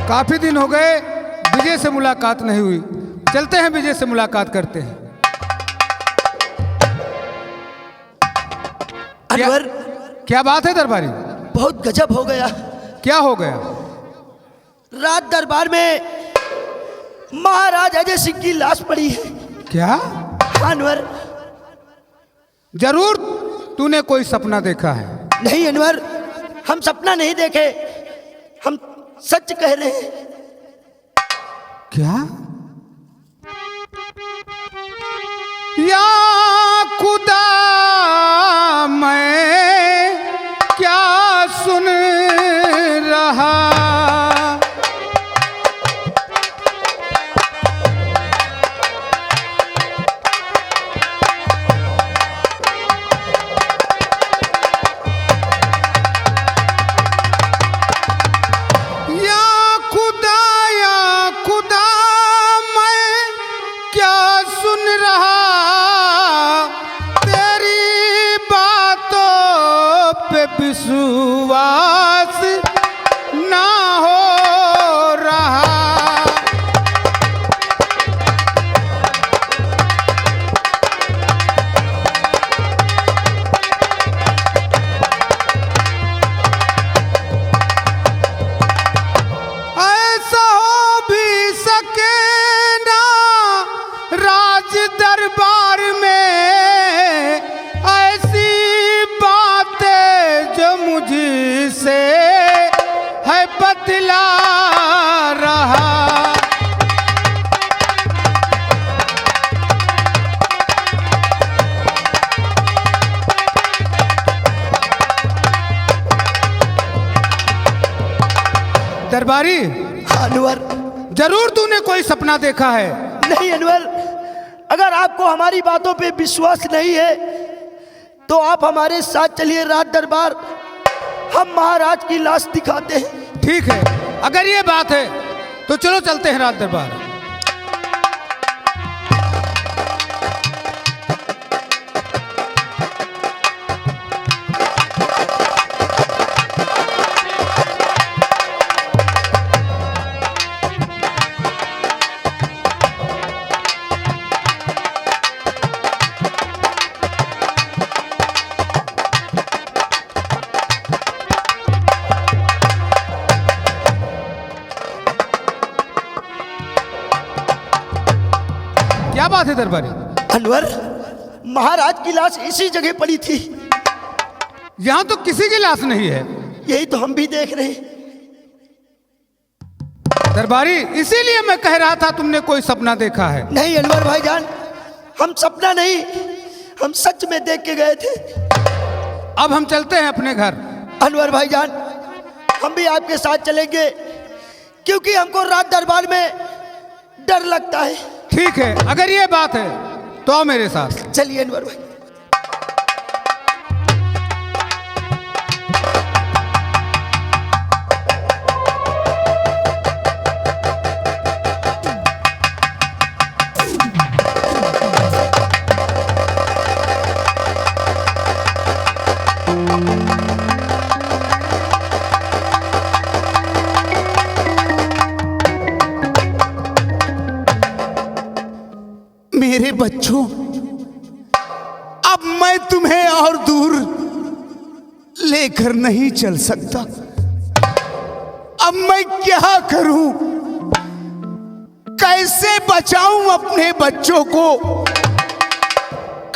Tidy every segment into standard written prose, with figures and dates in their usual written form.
काफी दिन हो गए विजय से मुलाकात नहीं हुई। चलते हैं विजय से मुलाकात करते हैं। अनवर, क्या बात है दरबारी? बहुत गजब हो गया। क्या हो गया? रात दरबार में महाराज अजय सिंह की लाश पड़ी है। क्या? अनवर, जरूर तूने कोई सपना देखा है। नहीं अनवर, हम सपना नहीं देखे, हम सच कह रहे हैं। क्या? या खुदा, मैं क्या सुन रहा? विश्वास ना हो रहा। ऐसा हो भी सके ना राज दरबार में, ऐसी जो मुझसे है बतला रहा। दरबारी, अनवर, जरूर तूने कोई सपना देखा है। नहीं अनवर, अगर आपको हमारी बातों पे विश्वास नहीं है तो आप हमारे साथ चलिए रात दरबार, हम महाराज की लाश दिखाते हैं। ठीक है, अगर ये बात है तो चलो चलते हैं रात दरबार। क्या बात है दरबारी? अनवर, महाराज की लाश इसी जगह पड़ी थी। यहां तो किसी की लाश नहीं है। यही तो हम भी देख रहे हैं। दरबारी, इसीलिए मैं कह रहा था तुमने कोई सपना देखा है। नहीं अनवर भाईजान, हम सपना नहीं, हम सच में देख के गए थे। अब हम चलते हैं अपने घर। अनवर भाईजान, हम भी आपके साथ चलेंगे क्योंकि हमको रात दरबार में डर लगता है। ठीक है, अगर ये बात है तो आओ मेरे साथ। चलिए अनवर भाई। मेरे बच्चों, अब मैं तुम्हें और दूर लेकर नहीं चल सकता। अब मैं क्या करूं? कैसे बचाऊं अपने बच्चों को?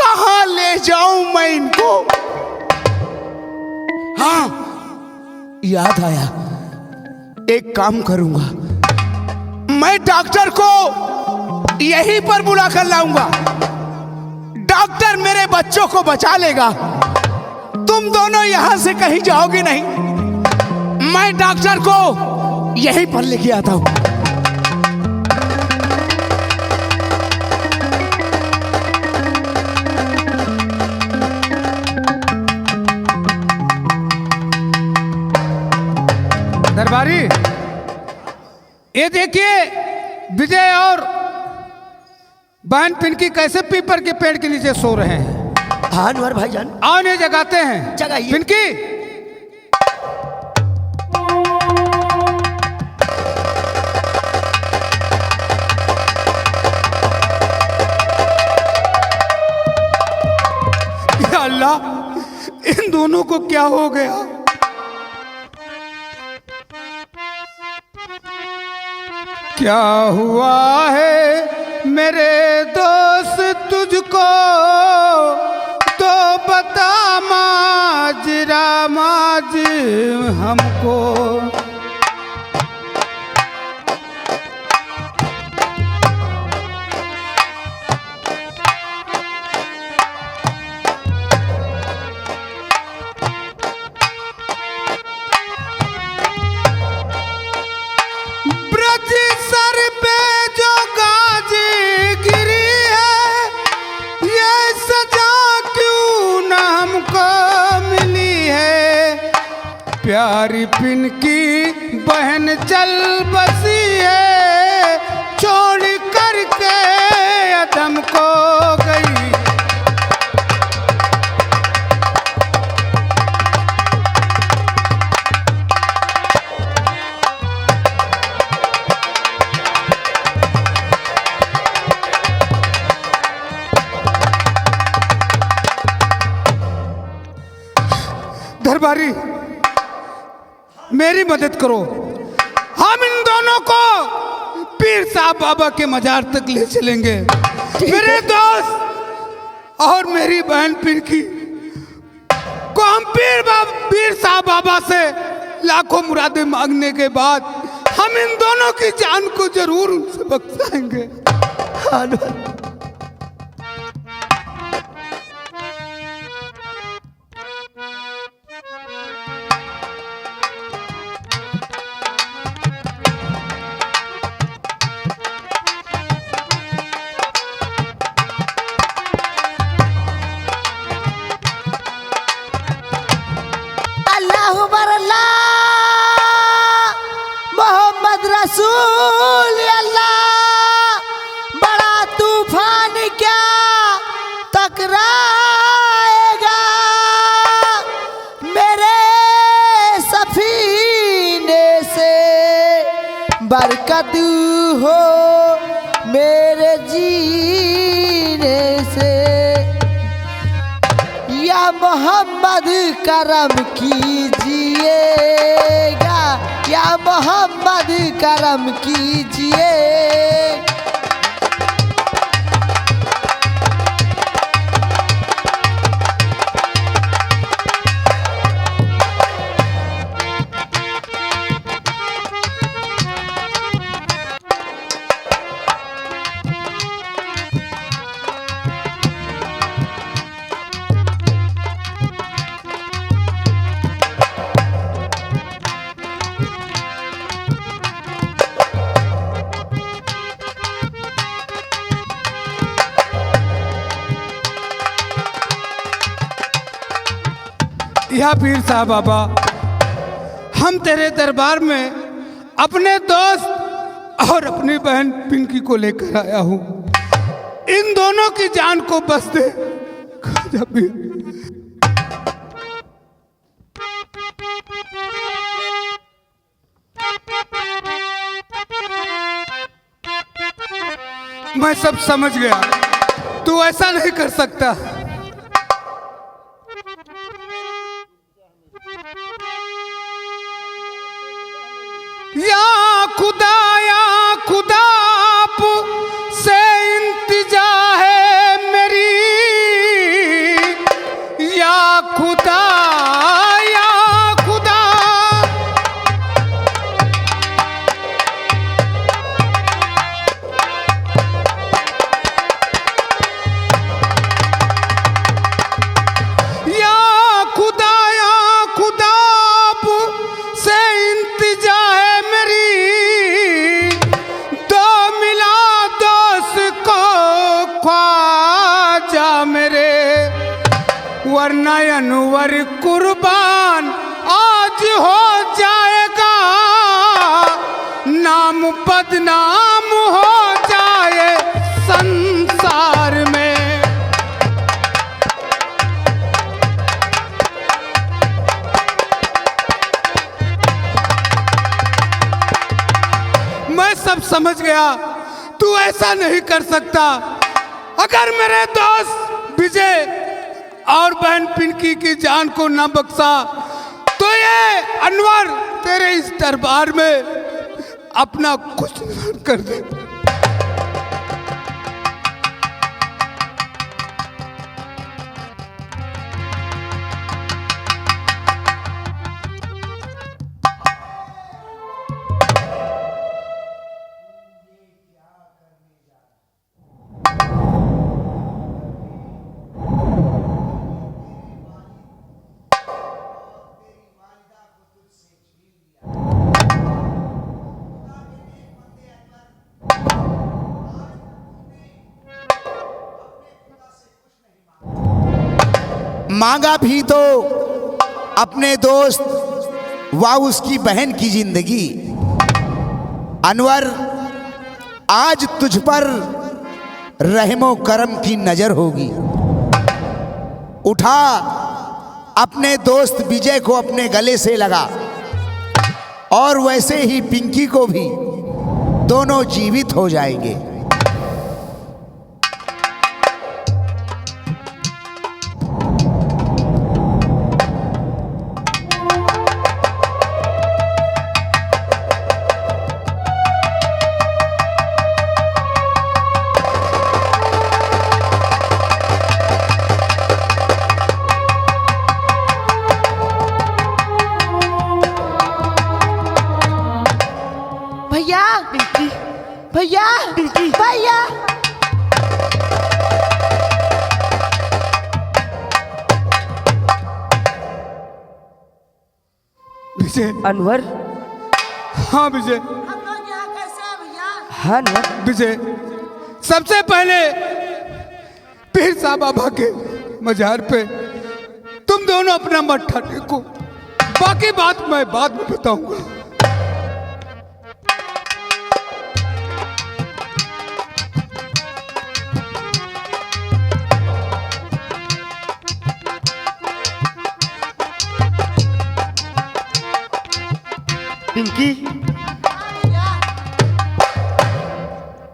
कहां ले जाऊं मैं इनको? हाँ, याद आया, एक काम करूंगा, मैं डॉक्टर को यहीं पर बुला कर लाऊंगा। डॉक्टर मेरे बच्चों को बचा लेगा। तुम दोनों यहां से कहीं जाओगे नहीं। मैं डॉक्टर को यहीं पर लेके आता हूं। दरबारी, ये देखिए विजय और बहन पिनकी कैसे पीपर के पेड़ के नीचे सो रहे हैं। हाँ अनवर भाईजान, आओ इन्हें जगाते हैं। जगाइए। पिनकी, भला इन दोनों को क्या हो गया? क्या हुआ है मेरे दोस्त तुझको, तो बता माजरा माज हमको। सर पे जो गाज गिरी है, ये सजा क्यों न हमको मिली है। प्यारी पिनकी बहन चल बसी है, छोड़ करके अदम को गई। दरबारी, मेरी मदद करो। हम इन दोनों को पीर साहब बाबा के मजार तक ले चलेंगे। मेरे दोस्त और मेरी बहन पिनकी को हम पीर साहब बाबा से लाखों मुरादें मांगने के बाद हम इन दोनों की जान को जरूर उनसे बख्शाएंगे। मोहम्मद रसूल अल्लाह, बड़ा तूफान क्या टकराएगा मेरे सफीने से। बरकत हो मेरे जीने से, या मोहम्मद करम कीजिएगा, या मोहम्मद करम कीजिए। या पीर साहब बाबा, हम तेरे दरबार में अपने दोस्त और अपनी बहन पिंकी को लेकर आया हूं। इन दोनों की जान को बस दे ख्वाजा पीर। मैं सब समझ गया, तू ऐसा नहीं कर सकता। या खुदा आप से इंतिजा है मेरी, या खुदा वरना अनवर कुर्बान आज हो जाएगा, नाम बदनाम हो जाए संसार में। मैं सब समझ गया, तू ऐसा नहीं कर सकता। अगर मेरे दोस्त विजय और बहन पिंकी की जान को न बख्शा तो ये अनवर तेरे इस दरबार में अपना कुछ न कर दे। मांगा भी तो अपने दोस्त व उसकी बहन की जिंदगी। अनवर, आज तुझ पर रहमो करम की नजर होगी। उठा, अपने दोस्त विजय को अपने गले से लगा और वैसे ही पिंकी को भी, दोनों जीवित हो जाएंगे। भैया भैया विजय। अनवर। हाँ विजय। हम लोग यहाँ कैसे हैं भैया? हाँ अनवर। विजय, सबसे पहले पीर साहब बाबा के मजार पे तुम दोनों अपना मत्था टेको, बाकी बात मैं बाद में बताऊंगा। पिंकी,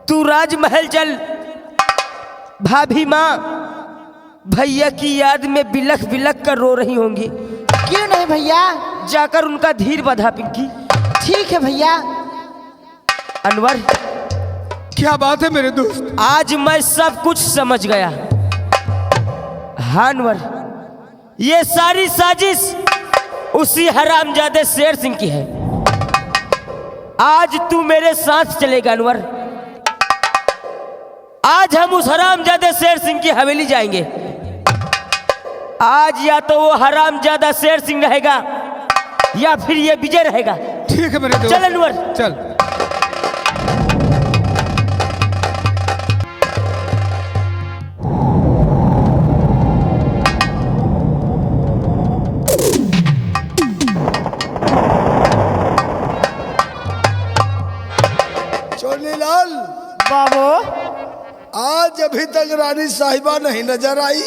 तू राजमहल चल। भाभी माँ भैया की याद में बिलख बिलख कर रो रही होंगी। क्यों नहीं भैया? जाकर उनका धीर बंधा पिंकी। ठीक है भैया। अनवर, क्या बात है मेरे दोस्त? आज मैं सब कुछ समझ गया। हाँ अनवर, ये सारी साजिश उसी हरामजादे शेर सिंह की है। आज तू मेरे साथ चलेगा अनवर। आज हम उस हरामजादे शेर सिंह की हवेली जाएंगे। आज या तो वो हरामजादा शेर सिंह रहेगा या फिर ये विजय रहेगा। ठीक है मेरे दोस्त, चल अनवर चल। चोलीलाल बाबू, आज अभी तक रानी साहिबा नहीं नजर आई।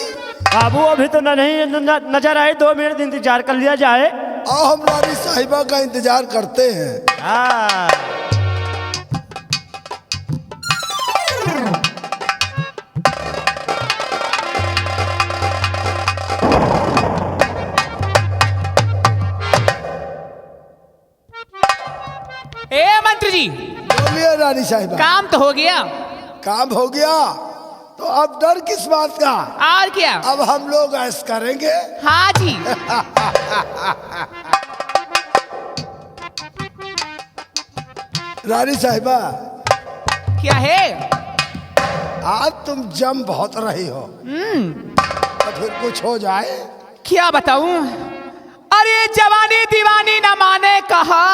बाबू अभी तो नहीं नजर आए। 2 मिनट इंतजार कर लिया जाए। आओ हम रानी साहिबा का इंतजार करते हैं। हाँ। ए मंत्री जी, बोलिए रानी साहिबा। काम तो हो गया। काम हो गया तो अब डर किस बात का? और क्या? अब हम लोग ऐश करेंगे। हाँ जी। रानी साहिबा, क्या है? आज तुम जम बहुत रही हो। तो फिर कुछ हो जाए। क्या बताऊं? अरे जवानी दीवानी न माने कहा।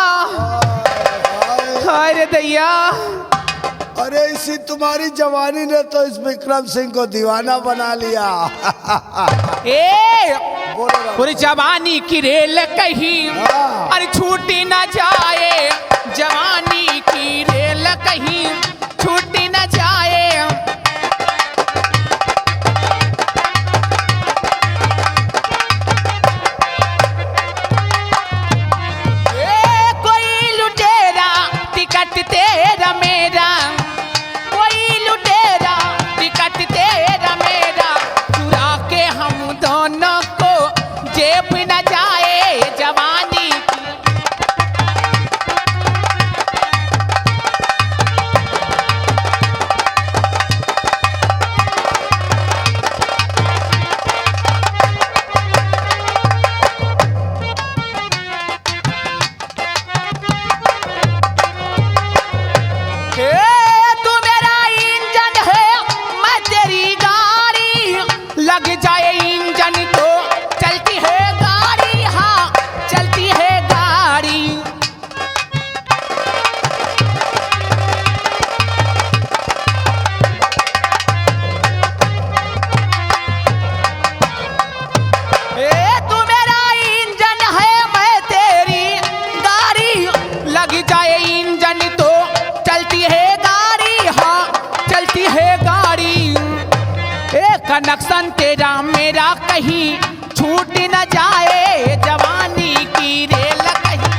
अरे दैया, अरे इसी तुम्हारी जवानी ने तो इस विक्रम सिंह को दीवाना बना लिया। ए बोलो ना। पूरी जवानी की रेल कहीं हाँ। अरे छूटी न जाए। जवानी की रेल कहीं छूटी न जाए। कोई लुटेरा टिकट तेरा मेरा, कोई लुटेरा टिकट तेरा मेरा, चुरा के हम दोनों दोनों को जेब न जाए जवानी की। तू मेरा इंजन है मैं तेरी गाड़ी, लग जाए इंजन तो चलती है गाड़ी, हाँ चलती है गाड़ी। तू मेरा इंजन है मैं तेरी गाड़ी, लग जाए इंजन तो चलती है गाड़ी, हाँ चलती है गाड़ी। एक कनेक्शन तेरा मेरा कहीं छूट न जाए जवानी की रेल कहीं।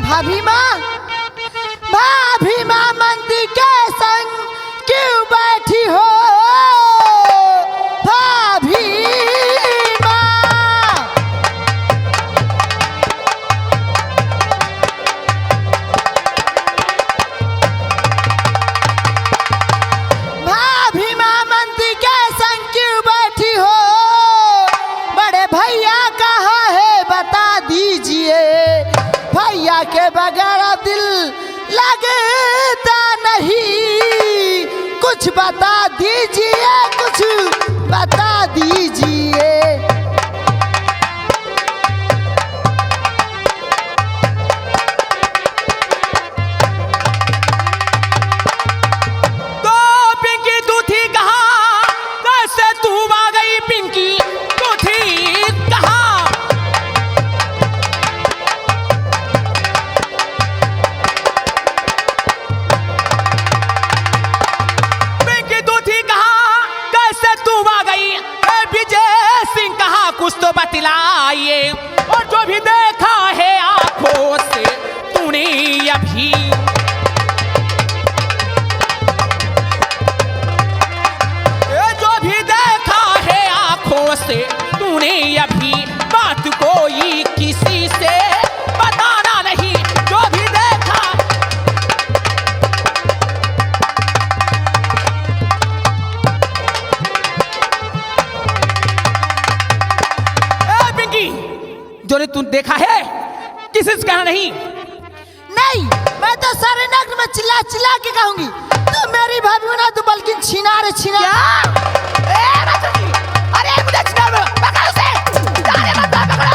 भाभी माँ मंदी के संग क्यों बैठी हो भाभी माँ? भाभी माँ मंदी के संग क्यों बैठी हो? बड़े भैया कहाँ है बता दीजिए, भैया के बगैर दिल लगता नहीं, कुछ बता दीजिए, कुछ बता दीजिए। तो पिंकी तू थी कहाँ, कैसे तू आ गई पिंकी तू थी कहाँ? पिंकी तू थी कहाँ, कैसे तू आ गई? विजय सिंह कहाँ कुछ तो बतलाइए, और जो भी देखा है आंखों से तूने अभी, जो भी देखा है आंखों से तूने अभी, बात कोई किसी से बताना नहीं, जो भी देखा। पिंकी जो ने तू देखा है किसी से कहना नहीं। नहीं, मैं तो सारे नग्न में चिल्ला चिल्ला के कहूंगी, तू मेरी भाभी ना तू बल्कि छिनार छिनार। अरे मुझे छिनार पकड़ उसे, जाने मत पकड़ो।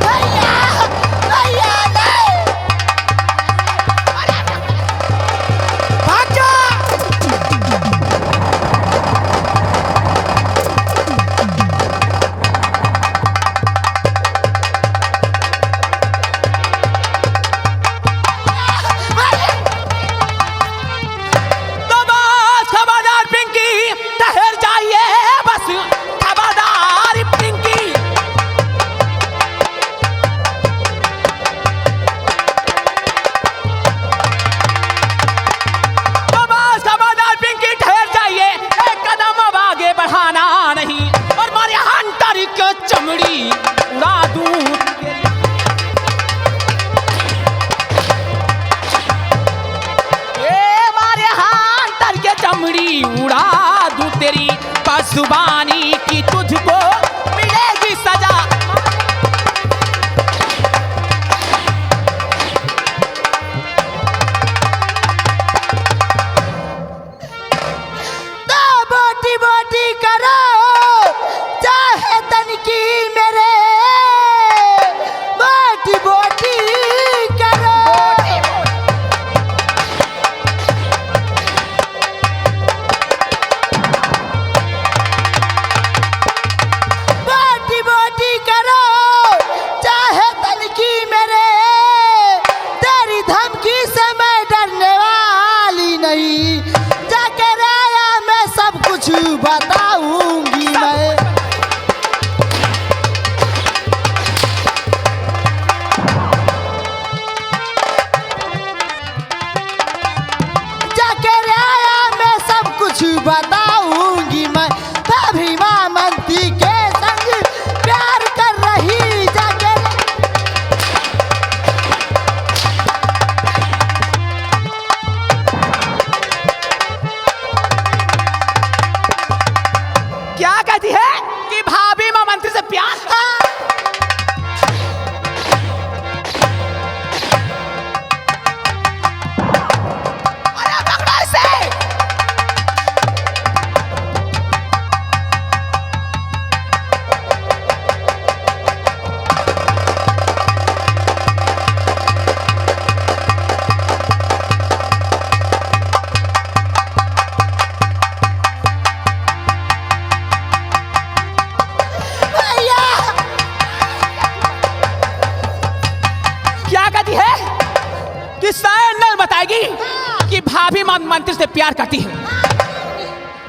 भैया भैया नहीं। भाग जा। तो बस खबरदार पिंकी, ठहर जाइए बस खबरदार पिंकी। तो बस खबरदार पिंकी, ठहर जाइए, एक कदम अब आगे बढ़ाना नहीं, और मारे हंटर की चमड़ी उड़ा दूं। मारे हंटर के चमड़ी उड़ा दूं तेरी, बस जुबानी की तुझको मिलेगी सजा। तो बोटी बोटी करो चाहे तनकी मेरे, बोटी बोटी करो। कि भाभी मंत्री से प्यार करती है।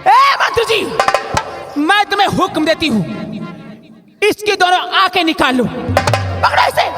ए मंत्री जी, मैं तुम्हें हुक्म देती हूँ, इसकी दोनों आंखें निकाल लो। पकड़ो इसे।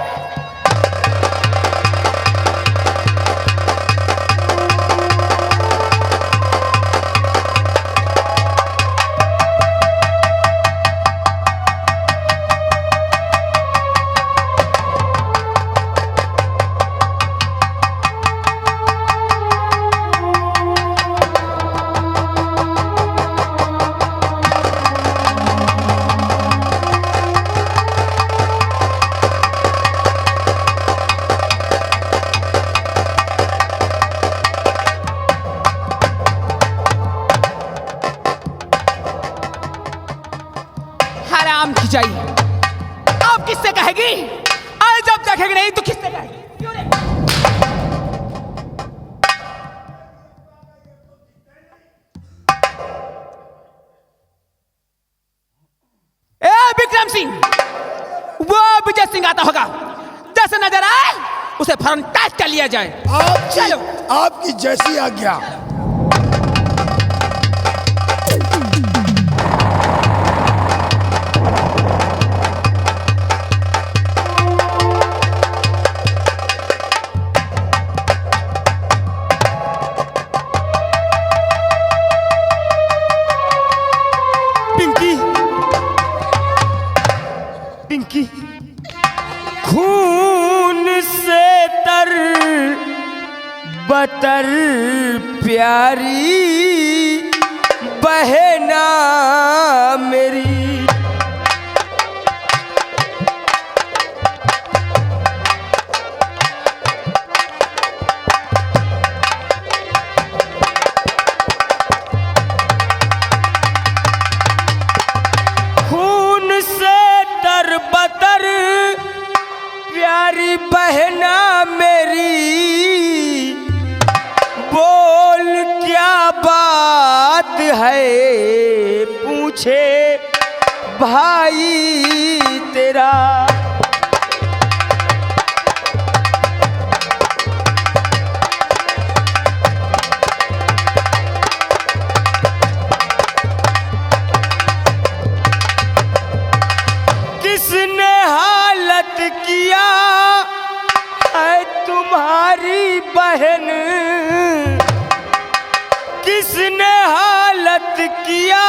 हराम की जाइए। अब किससे कहेगी? आज जब देखेगी नहीं तो किससे कहेगी? क्यों रे? ए विक्रम सिंह, वो विजय सिंह आता होगा, जैसे नजर आए उसे फौरन टाइट कर लिया जाए। चलो। आपकी जैसी आज्ञा। पिंकी, खून से तर बतर प्यारी बहना मेरी, खून से तर बतर प्यारी बहना मेरी, बोल क्या बात है पूछे भाई तेरा। किसने हालत किया है तुम्हारी बहन, किसने हालत किया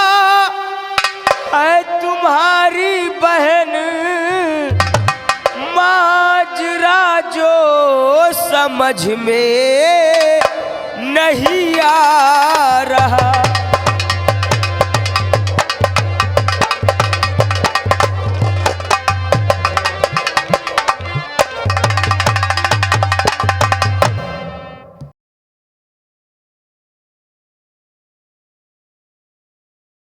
है तुम्हारी बहन, माजरा जो समझ में नहीं आ रहा।